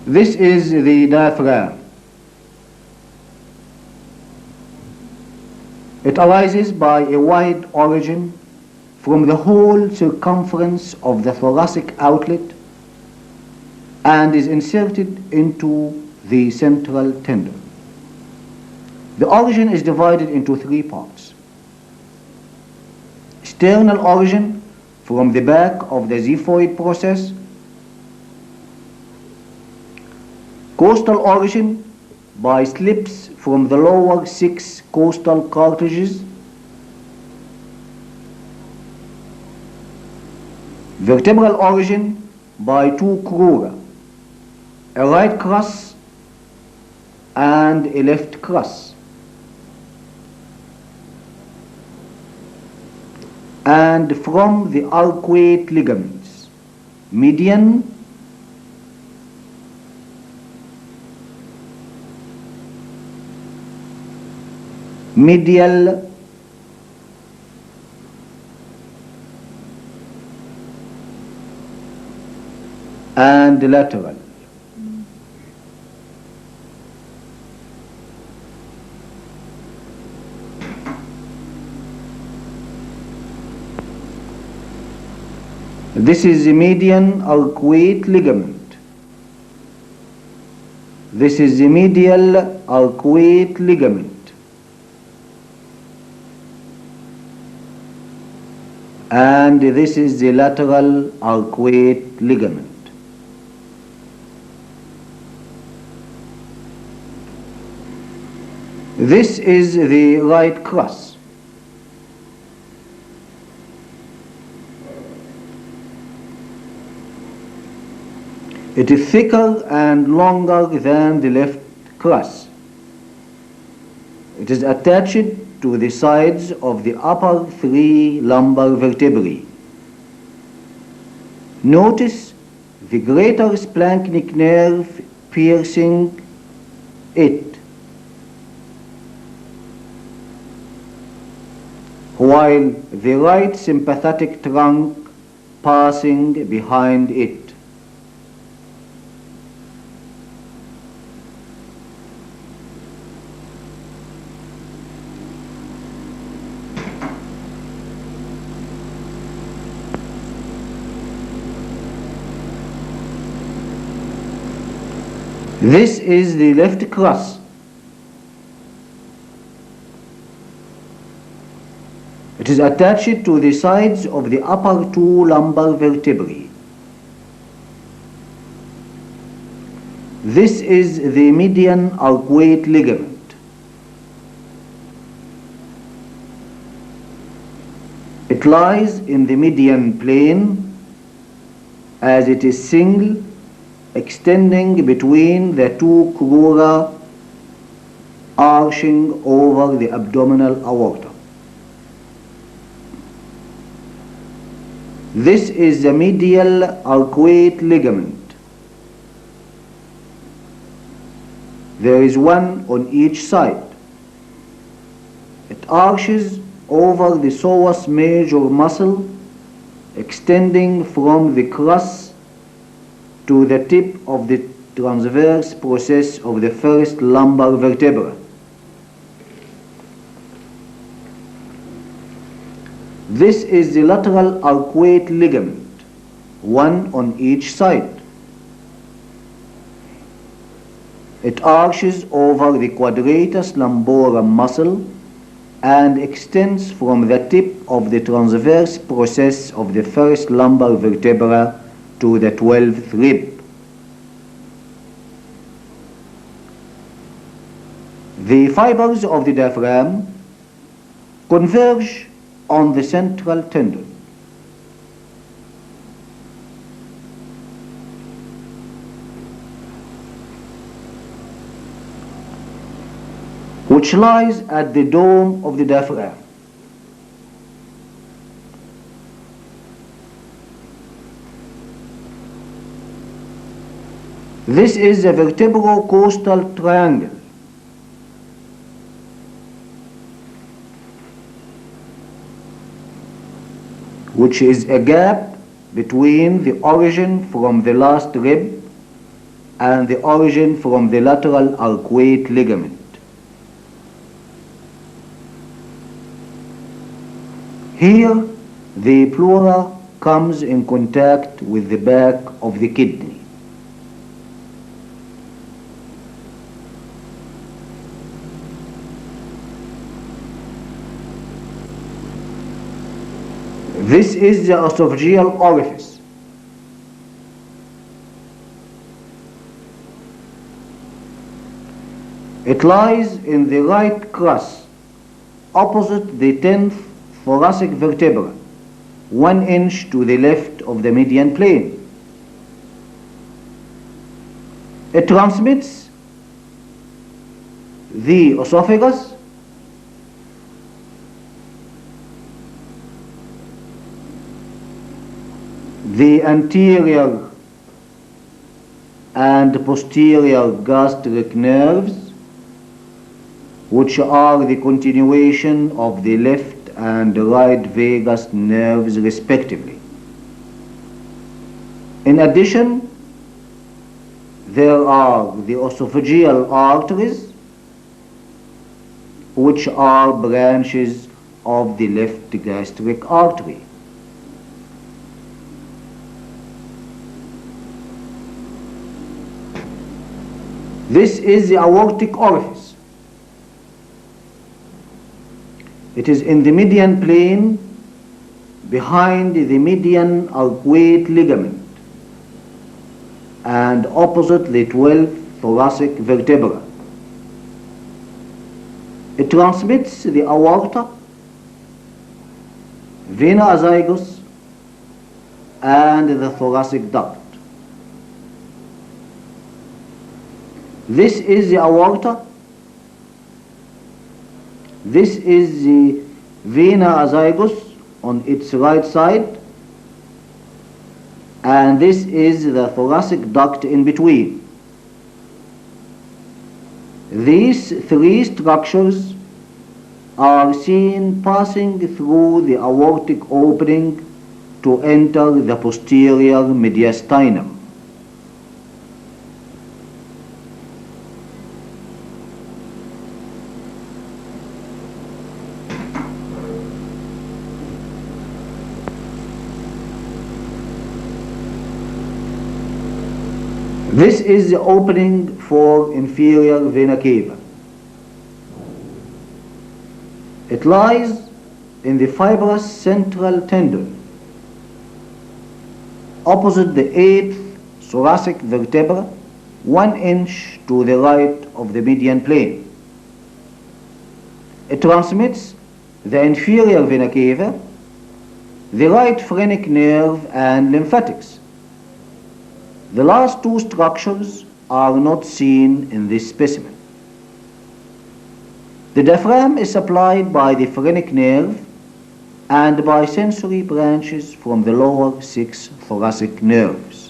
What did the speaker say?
This is the diaphragm. It arises by a wide origin from the whole circumference of the thoracic outlet and is inserted into the central tendon. The origin is divided into three parts. Sternal origin from the back of the xiphoid process, costal origin by slips from the lower 6 costal cartilages, vertebral origin by 2 crura, a right crus and a left crus, and from the arcuate ligaments, median, medial, and lateral. This is the median arcuate ligament. This is the medial arcuate ligament. And this is the lateral arcuate ligament. This is the right crus. It is thicker and longer than the left crus. It is attached to the sides of the upper 3 lumbar vertebrae. Notice the greater splanchnic nerve piercing it, while the right sympathetic trunk passing behind it. This is the left crus. It is attached to the sides of the upper 2 lumbar vertebrae. This is the median arcuate ligament. It lies in the median plane as it is single, extending between the 2 crura, arching over the abdominal aorta. This is the medial arcuate ligament. There is one on each side. It arches over the psoas major muscle, extending from the crus to the tip of the transverse process of the first lumbar vertebra. This is the lateral arcuate ligament, one on each side. It arches over the quadratus lumborum muscle and extends from the tip of the transverse process of the first lumbar vertebra to the 12th rib. The fibers of the diaphragm converge on the central tendon. Which lies at the dome of the diaphragm. This is a vertebro-costal triangle. Which is a gap between the origin from the last rib and the origin from the lateral arcuate ligament. Here, the pleura comes in contact with the back of the kidney. This is the esophageal orifice. It lies in the right crus, opposite the 10th thoracic vertebra, 1 inch to the left of the median plane. It transmits the esophagus, the anterior and posterior gastric nerves, which are the continuation of the left and right vagus nerves respectively. In addition, there are the esophageal arteries, which are branches of the left gastric artery. This is the aortic orifice. It is in the median plane behind the median arcuate ligament and opposite the 12th thoracic vertebra. It transmits the aorta, vena azygos, and the thoracic duct. This is the aorta. This is the vena azygos on its right side, and this is the thoracic duct in between. These three structures are seen passing through the aortic opening to enter the posterior mediastinum. This is the opening for inferior vena cava. It lies in the fibrous central tendon, opposite the 8th thoracic vertebra, 1 inch to the right of the median plane. It transmits the inferior vena cava, the right phrenic nerve, and lymphatics. The last two structures are not seen in this specimen. The diaphragm is supplied by the phrenic nerve and by sensory branches from the lower 6 thoracic nerves.